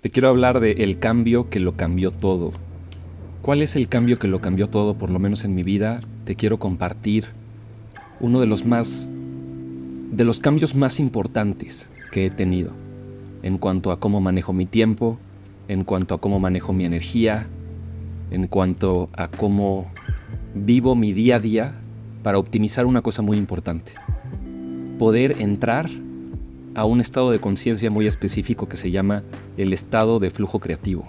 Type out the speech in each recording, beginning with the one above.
Te quiero hablar de el cambio que lo cambió todo. ¿Cuál es el cambio que lo cambió todo, por lo menos en mi vida? Te quiero compartir uno de los cambios más importantes que he tenido en cuanto a cómo manejo mi tiempo, en cuanto a cómo manejo mi energía, en cuanto a cómo vivo mi día a día para optimizar una cosa muy importante. Poder entrar a un estado de conciencia muy específico que se llama el estado de flujo creativo.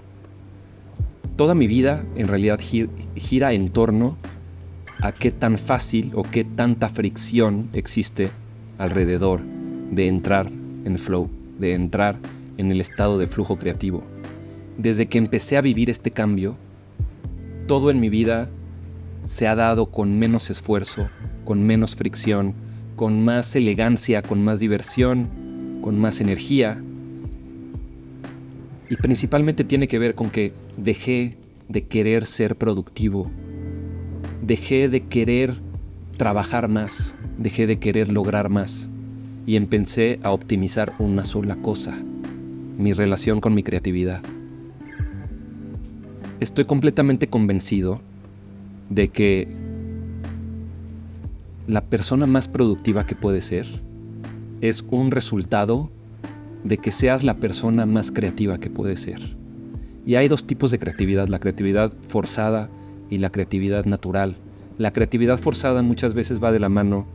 Toda mi vida en realidad gira en torno a qué tan fácil o qué tanta fricción existe alrededor de entrar en flow, de entrar en el estado de flujo creativo. Desde que empecé a vivir este cambio, todo en mi vida se ha dado con menos esfuerzo, con menos fricción, con más elegancia, con más diversión, con más energía. Y principalmente tiene que ver con que dejé de querer ser productivo, dejé de querer trabajar más, dejé de querer lograr más y empecé a optimizar una sola cosa: mi relación con mi creatividad. Estoy completamente convencido de que la persona más productiva que puede ser es un resultado de que seas la persona más creativa que puede ser. Y hay dos tipos de creatividad: la creatividad forzada y la creatividad natural. La creatividad forzada muchas veces va de la mano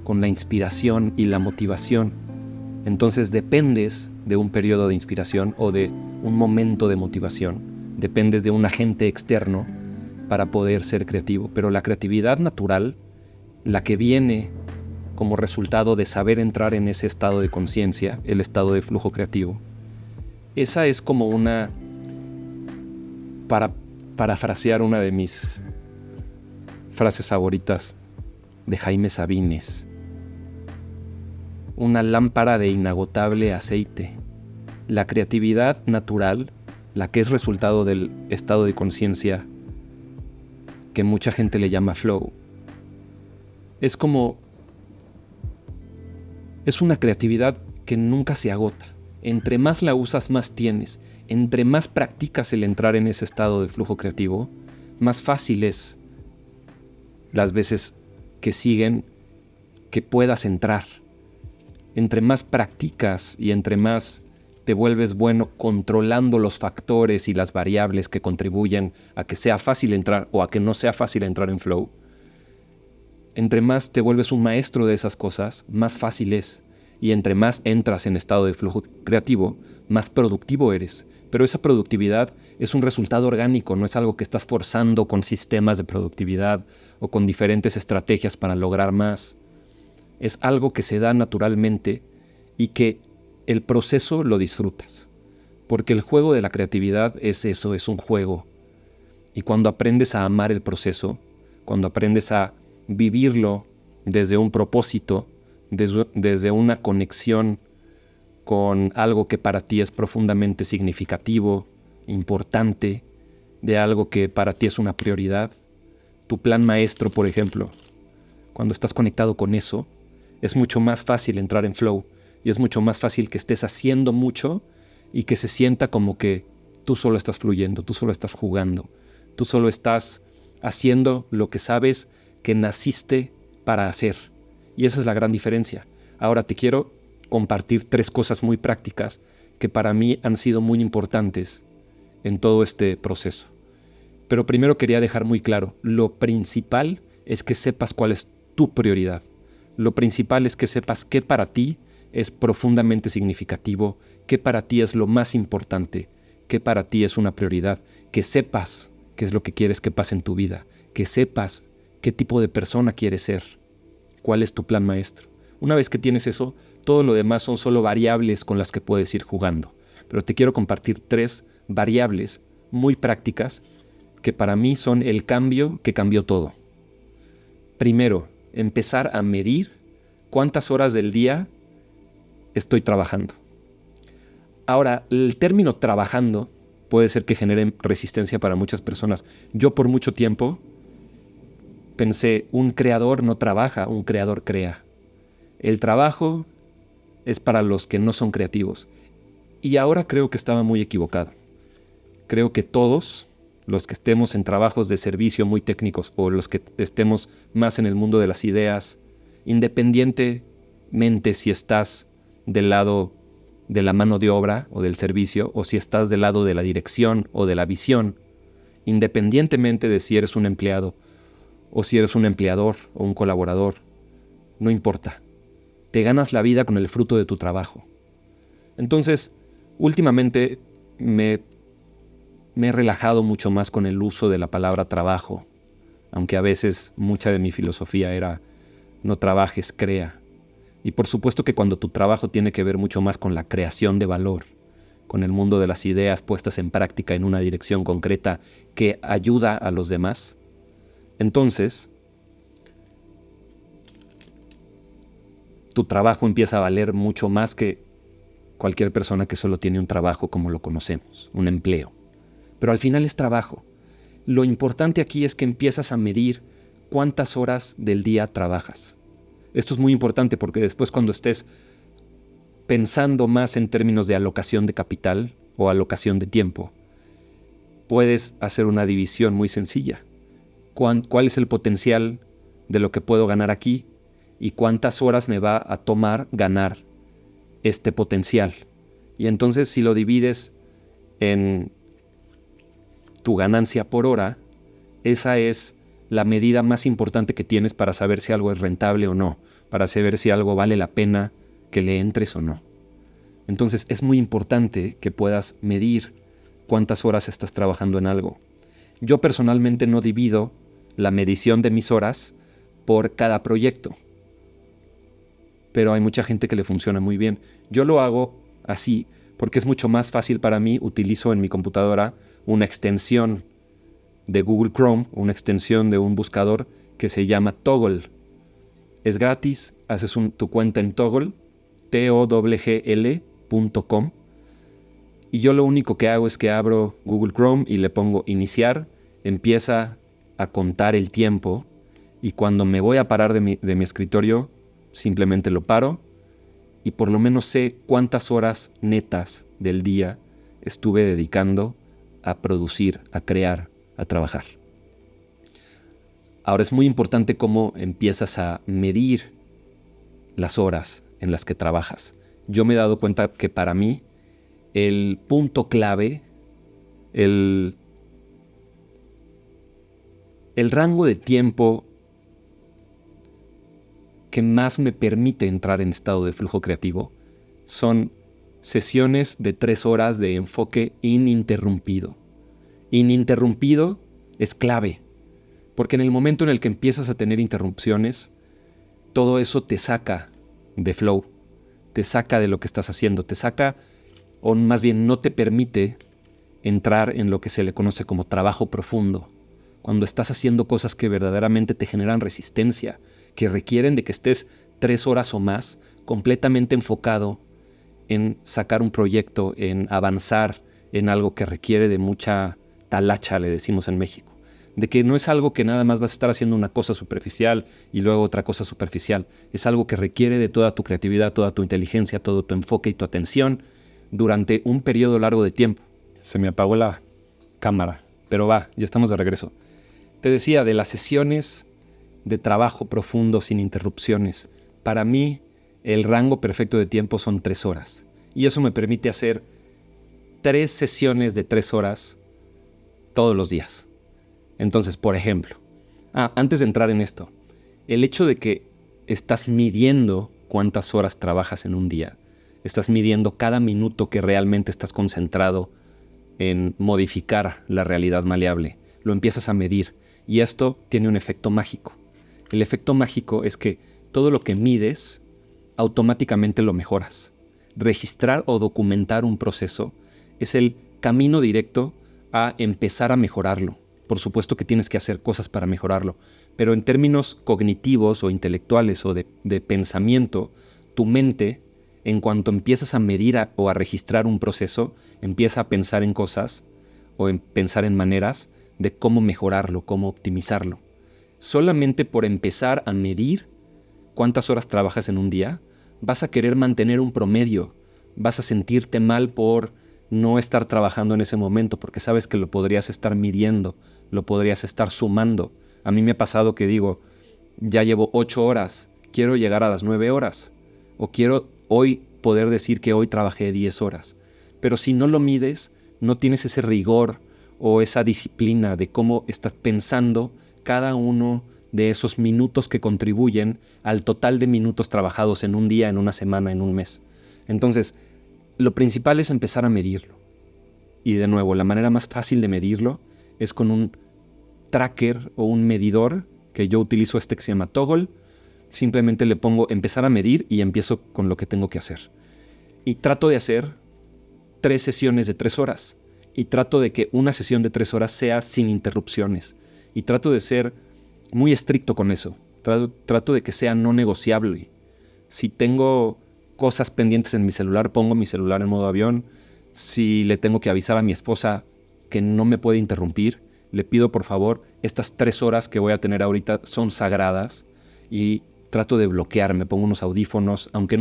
con la inspiración y la motivación. Entonces dependes de un periodo de inspiración o de un momento de motivación. Dependes de un agente externo para poder ser creativo. Pero la creatividad natural, la que viene como resultado de saber entrar en ese estado de conciencia, el estado de flujo creativo, esa es como para parafrasear una de mis frases favoritas de Jaime Sabines, una lámpara de inagotable aceite. La creatividad natural, la que es resultado del estado de conciencia que mucha gente le llama flow, es una creatividad que nunca se agota. Entre más la usas, más tienes. Entre más practicas el entrar en ese estado de flujo creativo, más fácil es las veces que siguen que puedas entrar. Entre más practicas y entre más te vuelves bueno controlando los factores y las variables que contribuyen a que sea fácil entrar o a que no sea fácil entrar en flow, entre más te vuelves un maestro de esas cosas, más fácil es. Y entre más entras en estado de flujo creativo, más productivo eres. Pero esa productividad es un resultado orgánico, no es algo que estás forzando con sistemas de productividad o con diferentes estrategias para lograr más. Es algo que se da naturalmente y que el proceso lo disfrutas. Porque el juego de la creatividad es eso, es un juego. Y cuando aprendes a amar el proceso, cuando aprendes a vivirlo desde un propósito, desde una conexión con algo que para ti es profundamente significativo, importante, de algo que para ti es una prioridad, tu plan maestro, por ejemplo, cuando estás conectado con eso, es mucho más fácil entrar en flow y es mucho más fácil que estés haciendo mucho y que se sienta como que tú solo estás fluyendo, tú solo estás jugando, tú solo estás haciendo lo que sabes que naciste para hacer. Y esa es la gran diferencia. Ahora te quiero compartir 3 cosas muy prácticas que para mí han sido muy importantes en todo este proceso. Pero primero quería dejar muy claro, lo principal es que sepas cuál es tu prioridad. Lo principal es que sepas qué para ti es profundamente significativo, qué para ti es lo más importante, qué para ti es una prioridad, que sepas qué es lo que quieres que pase en tu vida, que sepas qué tipo de persona quieres ser, cuál es tu plan maestro. Una vez que tienes eso, todo lo demás son solo variables con las que puedes ir jugando. Pero te quiero compartir 3 variables muy prácticas que para mí son el cambio que cambió todo. Primero, empezar a medir cuántas horas del día estoy trabajando. Ahora, el término trabajando puede ser que genere resistencia para muchas personas. Yo por mucho tiempo pensé, un creador no trabaja, un creador crea. El trabajo es para los que no son creativos. Y ahora creo que estaba muy equivocado. Creo que todos los que estemos en trabajos de servicio muy técnicos o los que estemos más en el mundo de las ideas, independientemente si estás del lado de la mano de obra o del servicio o si estás del lado de la dirección o de la visión, independientemente de si eres un empleado o si eres un empleador o un colaborador, no importa. Te ganas la vida con el fruto de tu trabajo. Entonces, últimamente me he relajado mucho más con el uso de la palabra trabajo, aunque a veces mucha de mi filosofía era no trabajes, crea. Y por supuesto que cuando tu trabajo tiene que ver mucho más con la creación de valor, con el mundo de las ideas puestas en práctica en una dirección concreta que ayuda a los demás, entonces tu trabajo empieza a valer mucho más que cualquier persona que solo tiene un trabajo como lo conocemos, un empleo. Pero al final es trabajo. Lo importante aquí es que empiezas a medir cuántas horas del día trabajas. Esto es muy importante porque después cuando estés pensando más en términos de alocación de capital o alocación de tiempo, puedes hacer una división muy sencilla. ¿Cuál es el potencial de lo que puedo ganar aquí? ¿Y cuántas horas me va a tomar ganar este potencial? Y entonces si lo divides en tu ganancia por hora, esa es la medida más importante que tienes para saber si algo es rentable o no, para saber si algo vale la pena que le entres o no. Entonces es muy importante que puedas medir cuántas horas estás trabajando en algo. Yo personalmente no divido la medición de mis horas por cada proyecto, pero hay mucha gente que le funciona muy bien. Yo lo hago así porque es mucho más fácil para mí. Utilizo en mi computadora una extensión de Google Chrome, una extensión de un buscador que se llama Toggl. Es gratis, haces tu cuenta en Toggl, toggl.com, y yo lo único que hago es que abro Google Chrome y le pongo iniciar, empieza a contar el tiempo, y cuando me voy a parar de mi escritorio, simplemente lo paro y por lo menos sé cuántas horas netas del día estuve dedicando a producir, a crear, a trabajar. Ahora es muy importante cómo empiezas a medir las horas en las que trabajas. Yo me he dado cuenta que para mí el punto clave, el rango de tiempo que más me permite entrar en estado de flujo creativo son sesiones de 3 horas de enfoque ininterrumpido. Ininterrumpido es clave, porque en el momento en el que empiezas a tener interrupciones, todo eso te saca de flow, te saca de lo que estás haciendo, te saca, o más bien no te permite entrar en lo que se le conoce como trabajo profundo, cuando estás haciendo cosas que verdaderamente te generan resistencia, que requieren de que estés 3 horas o más completamente enfocado en sacar un proyecto, en avanzar en algo que requiere de mucha talacha, le decimos en México. De que no es algo que nada más vas a estar haciendo una cosa superficial y luego otra cosa superficial. Es algo que requiere de toda tu creatividad, toda tu inteligencia, todo tu enfoque y tu atención durante un periodo largo de tiempo. Se me apagó la cámara, pero ya estamos de regreso. Te decía de las sesiones de trabajo profundo sin interrupciones. Para mí, el rango perfecto de tiempo son 3 horas. Y eso me permite hacer 3 sesiones de 3 horas todos los días. Entonces, por ejemplo, antes de entrar en esto, el hecho de que estás midiendo cuántas horas trabajas en un día, estás midiendo cada minuto que realmente estás concentrado en modificar la realidad maleable, lo empiezas a medir y esto tiene un efecto mágico. El efecto mágico es que todo lo que mides, automáticamente lo mejoras. Registrar o documentar un proceso es el camino directo a empezar a mejorarlo. Por supuesto que tienes que hacer cosas para mejorarlo, pero en términos cognitivos o intelectuales o de pensamiento, tu mente, en cuanto empiezas a medir o a registrar un proceso, empieza a pensar en cosas o en pensar en maneras de cómo mejorarlo, cómo optimizarlo. Solamente por empezar a medir cuántas horas trabajas en un día, vas a querer mantener un promedio, vas a sentirte mal por no estar trabajando en ese momento, porque sabes que lo podrías estar midiendo, lo podrías estar sumando. A mí me ha pasado que digo, ya llevo 8 horas, quiero llegar a las 9 horas, o quiero hoy poder decir que hoy trabajé 10 horas. Pero si no lo mides, no tienes ese rigor o esa disciplina de cómo estás pensando cada uno de esos minutos que contribuyen al total de minutos trabajados en un día, en una semana, en un mes. Entonces, lo principal es empezar a medirlo. Y de nuevo, la manera más fácil de medirlo es con un tracker o un medidor, que yo utilizo que se llama Toggle. Simplemente le pongo empezar a medir y empiezo con lo que tengo que hacer. Y trato de hacer 3 sesiones de 3 horas. Y trato de que una sesión de 3 horas sea sin interrupciones. Y trato de ser muy estricto con eso. Trato de que sea no negociable. Si tengo cosas pendientes en mi celular, pongo mi celular en modo avión. Si le tengo que avisar a mi esposa que no me puede interrumpir, le pido por favor, estas 3 horas que voy a tener ahorita son sagradas, y trato de bloquearme, pongo unos audífonos, aunque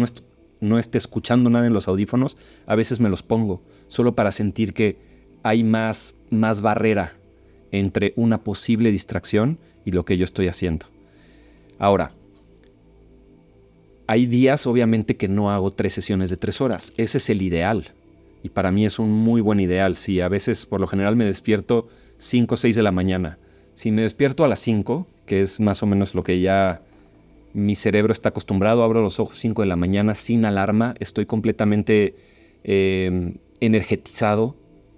no esté escuchando nada en los audífonos, a veces me los pongo, solo para sentir que hay más barrera entre una posible distracción y lo que yo estoy haciendo. Ahora, hay días obviamente que no hago 3 sesiones de 3 horas, ese es el ideal. Y para mí es un muy buen ideal. Si a veces, por lo general, me despierto 5 o 6 de la mañana. Si me despierto a las 5, que es más o menos lo que ya mi cerebro está acostumbrado, abro los ojos 5 de la mañana sin alarma, estoy completamente energetizado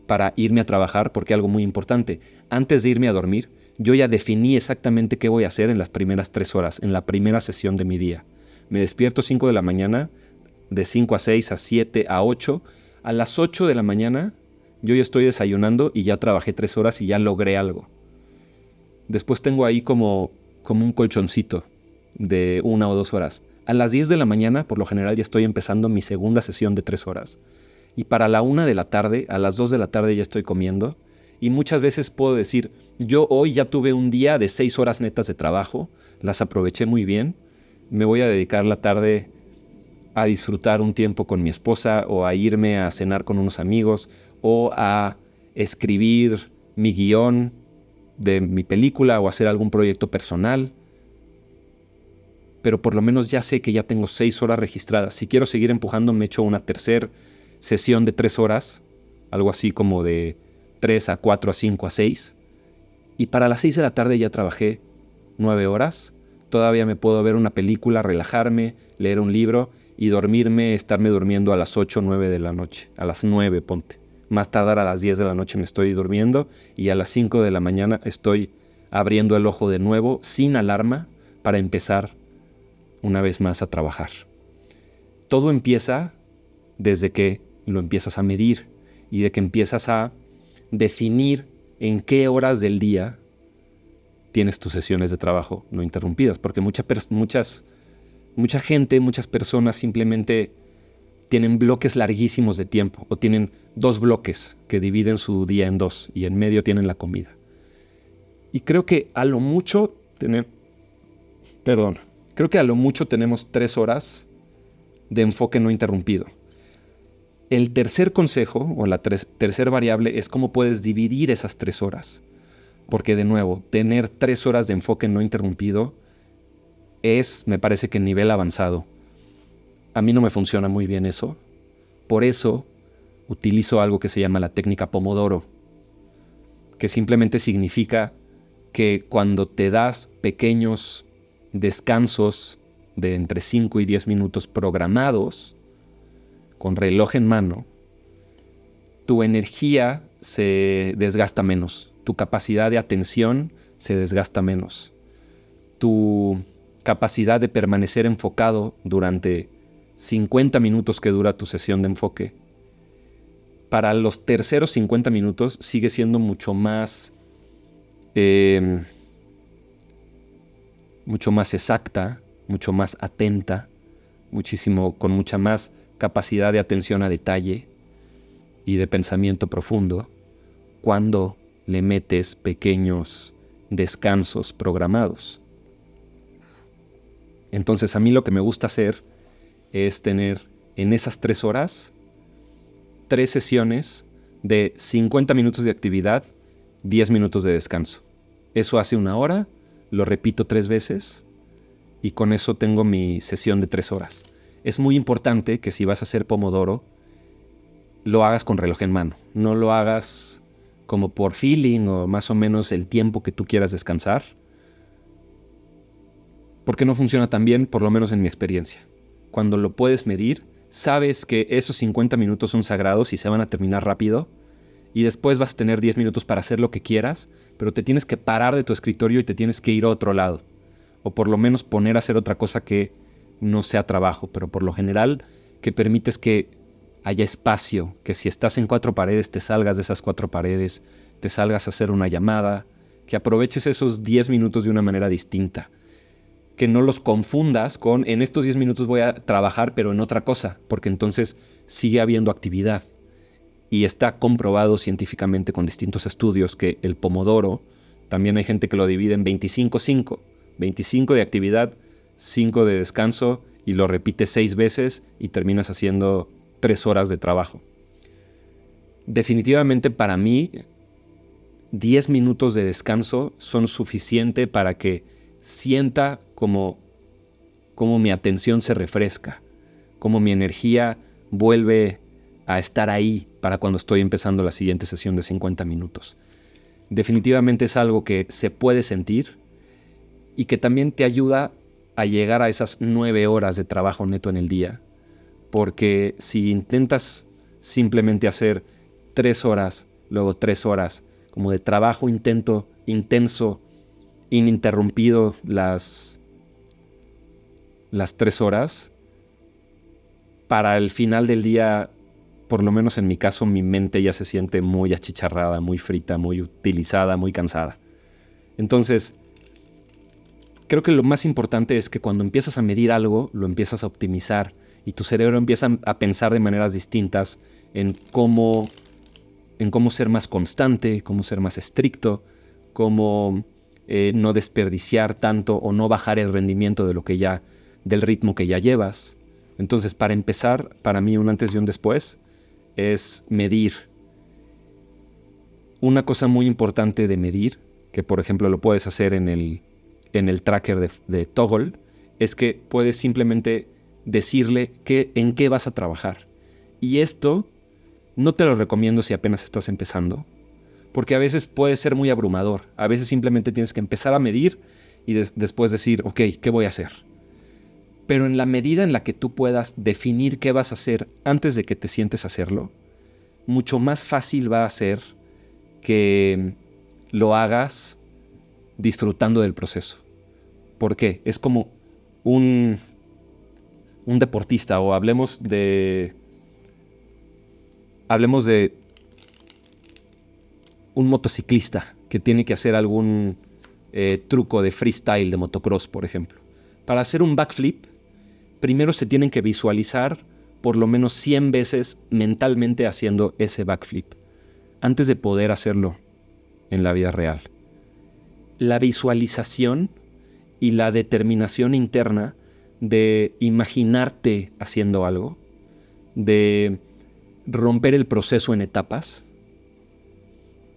para irme a trabajar, porque algo muy importante, antes de irme a dormir, yo ya definí exactamente qué voy a hacer en las primeras 3 horas, en la primera sesión de mi día. Me despierto 5 de la mañana, de 5 a 6, a 7, a 8. A las 8 de la mañana yo ya estoy desayunando y ya trabajé 3 horas y ya logré algo. Después tengo ahí como un colchoncito de 1 o 2 horas. A las 10 de la mañana, por lo general, ya estoy empezando mi segunda sesión de 3 horas. Y para la 1 de la tarde, a las 2 de la tarde ya estoy comiendo. Y muchas veces puedo decir, yo hoy ya tuve un día de 6 horas netas de trabajo, las aproveché muy bien, me voy a dedicar la tarde a disfrutar un tiempo con mi esposa, o a irme a cenar con unos amigos, o a escribir mi guión de mi película, o hacer algún proyecto personal. Pero por lo menos ya sé que ya tengo 6 horas registradas. Si quiero seguir empujando, me echo una tercera sesión de 3 horas, algo así como de 3 a 4 a 5 a 6. Y para las 6 de la tarde ya trabajé 9 horas. Todavía me puedo ver una película, relajarme, leer un libro y estarme durmiendo a las 8 o 9 de la noche. A las 9, ponte. Más tardar a las 10 de la noche me estoy durmiendo, y a las 5 de la mañana estoy abriendo el ojo de nuevo, sin alarma, para empezar una vez más a trabajar. Todo empieza desde que lo empiezas a medir y de que empiezas a definir en qué horas del día tienes tus sesiones de trabajo no interrumpidas, porque mucha gente, muchas personas simplemente tienen bloques larguísimos de tiempo, o tienen 2 bloques que dividen su día en 2 y en medio tienen la comida. Y creo que a lo mucho tenemos 3 horas de enfoque no interrumpido. El tercer consejo, o la tercera variable, es cómo puedes dividir esas 3 horas. Porque de nuevo, tener 3 horas de enfoque no interrumpido me parece que nivel avanzado. A mí no me funciona muy bien eso. Por eso utilizo algo que se llama la técnica Pomodoro, que simplemente significa que cuando te das pequeños descansos de entre 5 y 10 minutos programados, con reloj en mano, tu energía se desgasta menos, tu capacidad de atención se desgasta menos, tu capacidad de permanecer enfocado durante 50 minutos que dura tu sesión de enfoque, para los terceros 50 minutos sigue siendo mucho más exacta, mucho más atenta, con mucha más capacidad de atención a detalle y de pensamiento profundo, cuando le metes pequeños descansos programados. Entonces a mí lo que me gusta hacer es tener en esas 3 horas 3 sesiones de 50 minutos de actividad, 10 minutos de descanso. Eso hace 1 hora, lo repito 3 veces y con eso tengo mi sesión de 3 horas. Es muy importante que si vas a hacer Pomodoro, lo hagas con reloj en mano. No lo hagas como por feeling o más o menos el tiempo que tú quieras descansar, porque no funciona tan bien, por lo menos en mi experiencia. Cuando lo puedes medir, sabes que esos 50 minutos son sagrados y se van a terminar rápido, y después vas a tener 10 minutos para hacer lo que quieras, pero te tienes que parar de tu escritorio y te tienes que ir a otro lado, o por lo menos poner a hacer otra cosa que no sea trabajo, pero por lo general que permites que haya espacio, que si estás en 4 paredes te salgas de esas 4 paredes, te salgas a hacer una llamada, que aproveches esos 10 minutos de una manera distinta, que no los confundas con en estos 10 minutos voy a trabajar pero en otra cosa, porque entonces sigue habiendo actividad. Y está comprobado científicamente con distintos estudios que el Pomodoro, también hay gente que lo divide en 25-5, 25 de actividad, 5 de descanso, y lo repite 6 veces y terminas haciendo 3 horas de trabajo. Definitivamente para mí, 10 minutos de descanso son suficiente para que sienta como mi atención se refresca, como mi energía vuelve a estar ahí para cuando estoy empezando la siguiente sesión de 50 minutos. Definitivamente es algo que se puede sentir y que también te ayuda a llegar a esas 9 horas de trabajo neto en el día, porque si intentas simplemente hacer 3 horas, luego 3 horas, como de trabajo intenso, ininterrumpido las 3 horas, para el final del día, por lo menos en mi caso, mi mente ya se siente muy achicharrada, muy frita, muy utilizada, muy cansada. Entonces, creo que lo más importante es que cuando empiezas a medir algo, lo empiezas a optimizar y tu cerebro empieza a pensar de maneras distintas en cómo ser más constante, cómo ser más estricto, cómo no desperdiciar tanto o no bajar el rendimiento del ritmo que ya llevas. Entonces, para empezar, para mí un antes y un después es medir. Una cosa muy importante de medir, que por ejemplo lo puedes hacer en el tracker de Toggle, es que puedes simplemente decirle en qué vas a trabajar. Y esto no te lo recomiendo si apenas estás empezando, porque a veces puede ser muy abrumador. A veces simplemente tienes que empezar a medir y después decir, ok, ¿qué voy a hacer? Pero en la medida en la que tú puedas definir qué vas a hacer antes de que te sientes a hacerlo, mucho más fácil va a ser que lo hagas disfrutando del proceso. ¿Por qué? Es como un deportista, o hablemos de un motociclista que tiene que hacer algún truco de freestyle de motocross, por ejemplo. Para hacer un backflip, primero se tienen que visualizar por lo menos 100 veces mentalmente haciendo ese backflip, antes de poder hacerlo en la vida real. La visualización y la determinación interna de imaginarte haciendo algo, de romper el proceso en etapas,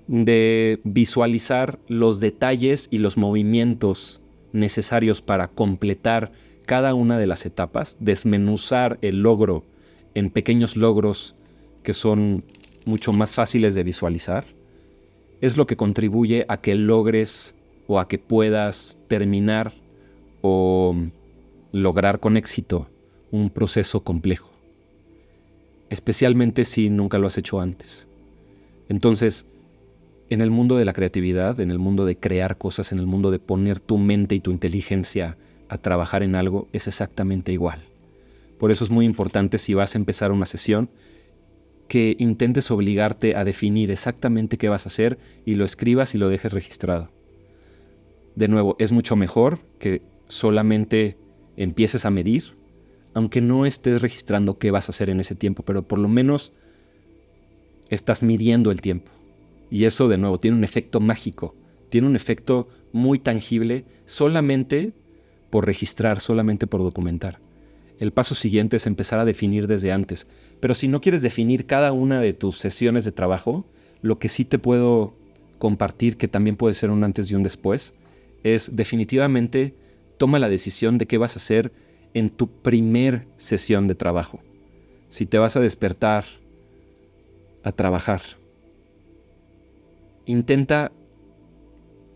de visualizar los detalles y los movimientos necesarios para completar cada una de las etapas, desmenuzar el logro en pequeños logros que son mucho más fáciles de visualizar, es lo que contribuye a que logres o a que puedas terminar o lograr con éxito un proceso complejo, especialmente si nunca lo has hecho antes. Entonces, en el mundo de la creatividad, en el mundo de crear cosas, en el mundo de poner tu mente y tu inteligencia a trabajar en algo, es exactamente igual. Por eso es muy importante, si vas a empezar una sesión, que intentes obligarte a definir exactamente qué vas a hacer y lo escribas y lo dejes registrado. De nuevo, es mucho mejor que solamente empieces a medir, aunque no estés registrando qué vas a hacer en ese tiempo, pero por lo menos estás midiendo el tiempo. Y eso, de nuevo, tiene un efecto mágico, tiene un efecto muy tangible solamente por registrar, solamente por documentar. El paso siguiente es empezar a definir desde antes. Pero si no quieres definir cada una de tus sesiones de trabajo, lo que sí te puedo compartir, que también puede ser un antes y un después, es definitivamente toma la decisión de qué vas a hacer en tu primer sesión de trabajo. Si te vas a despertar a trabajar, intenta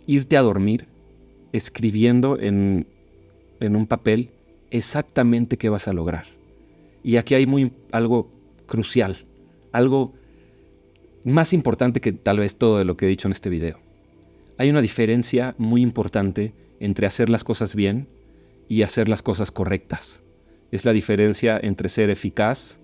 irte a dormir escribiendo en un papel exactamente qué vas a lograr. Y aquí hay algo crucial, algo más importante que tal vez todo de lo que he dicho en este video. Hay una diferencia muy importante entre hacer las cosas bien y hacer las cosas correctas. Es la diferencia entre ser eficaz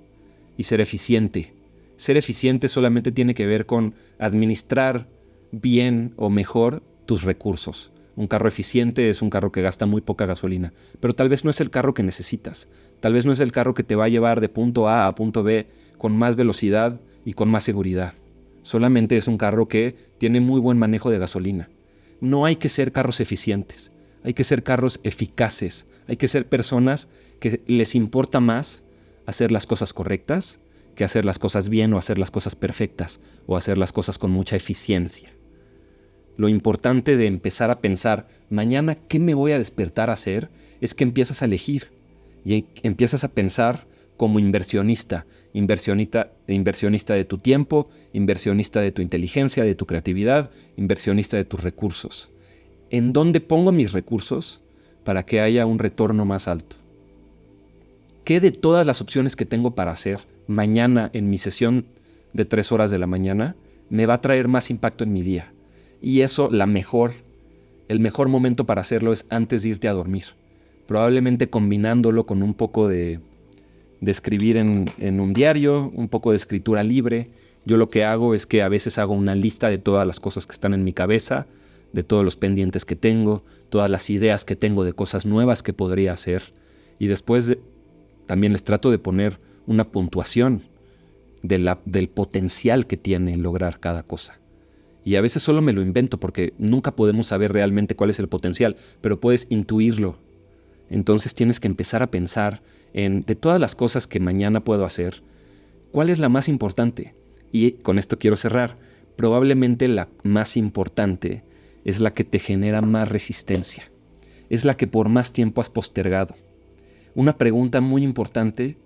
y ser eficiente. Ser eficiente solamente tiene que ver con administrar bien o mejor tus recursos. Un carro eficiente es un carro que gasta muy poca gasolina, pero tal vez no es el carro que necesitas. Tal vez no es el carro que te va a llevar de punto A a punto B con más velocidad y con más seguridad. Solamente es un carro que tiene muy buen manejo de gasolina. No hay que ser carros eficientes, hay que ser carros eficaces, hay que ser personas que les importa más hacer las cosas correctas que hacer las cosas bien o hacer las cosas perfectas o hacer las cosas con mucha eficiencia. Lo importante de empezar a pensar, mañana, ¿qué me voy a despertar a hacer? Es que empiezas a elegir y empiezas a pensar como inversionista de tu tiempo, inversionista de tu inteligencia, de tu creatividad, inversionista de tus recursos. ¿En dónde pongo mis recursos para que haya un retorno más alto? ¿Qué de todas las opciones que tengo para hacer mañana en mi sesión de 3 horas de la mañana me va a traer más impacto en mi día? Y eso, el mejor momento para hacerlo es antes de irte a dormir. Probablemente combinándolo con un poco de escribir en un diario, un poco de escritura libre. Yo lo que hago es que a veces hago una lista de todas las cosas que están en mi cabeza, de todos los pendientes que tengo, todas las ideas que tengo de cosas nuevas que podría hacer. Y después también les trato de poner una puntuación del potencial que tiene lograr cada cosa. Y a veces solo me lo invento porque nunca podemos saber realmente cuál es el potencial, pero puedes intuirlo. Entonces tienes que empezar a pensar de todas las cosas que mañana puedo hacer, ¿cuál es la más importante? Y con esto quiero cerrar. Probablemente la más importante es la que te genera más resistencia. Es la que por más tiempo has postergado. Una pregunta muy importante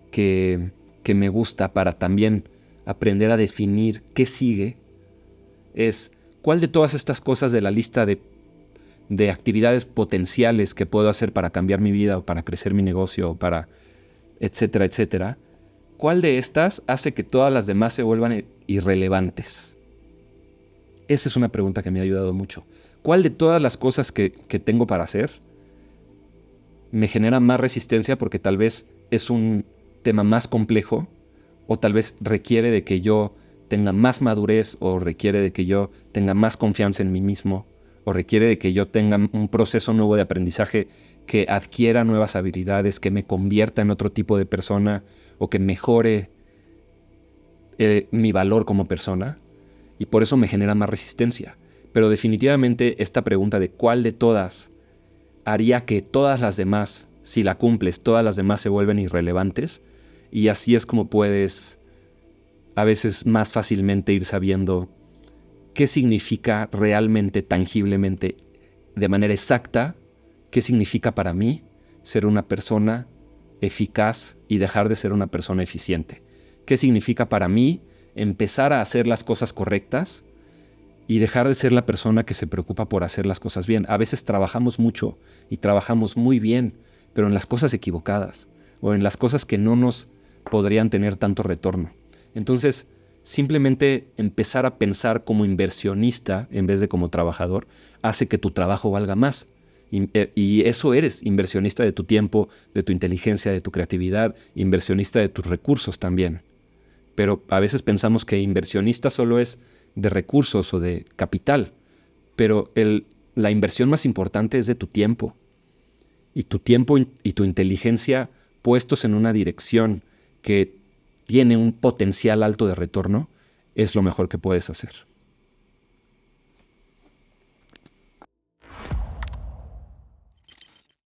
que me gusta para también aprender a definir qué sigue es ¿cuál de todas estas cosas de la lista de actividades potenciales que puedo hacer para cambiar mi vida o para crecer mi negocio o para etcétera, etcétera, cuál de estas hace que todas las demás se vuelvan irrelevantes? Esa es una pregunta que me ha ayudado mucho. ¿Cuál de todas las cosas que tengo para hacer me genera más resistencia porque tal vez es un tema más complejo o tal vez requiere de que yo tenga más madurez o requiere de que yo tenga más confianza en mí mismo o requiere de que yo tenga un proceso nuevo de aprendizaje que adquiera nuevas habilidades, que me convierta en otro tipo de persona o que mejore mi valor como persona? Y por eso me genera más resistencia. Pero definitivamente esta pregunta de cuál de todas haría que todas las demás, si la cumples, todas las demás se vuelven irrelevantes, y así es como puedes a veces más fácilmente ir sabiendo qué significa realmente, tangiblemente, de manera exacta, qué significa para mí ser una persona eficaz y dejar de ser una persona eficiente. ¿Qué significa para mí empezar a hacer las cosas correctas y dejar de ser la persona que se preocupa por hacer las cosas bien? A veces trabajamos mucho y trabajamos muy bien, pero en las cosas equivocadas o en las cosas que no nos podrían tener tanto retorno. Entonces, simplemente empezar a pensar como inversionista en vez de como trabajador hace que tu trabajo valga más. Y eso eres, inversionista de tu tiempo, de tu inteligencia, de tu creatividad, inversionista de tus recursos también. Pero a veces pensamos que inversionista solo es de recursos o de capital, pero la inversión más importante es de tu tiempo. Y tu tiempo y tu inteligencia puestos en una dirección que tiene un potencial alto de retorno es lo mejor que puedes hacer.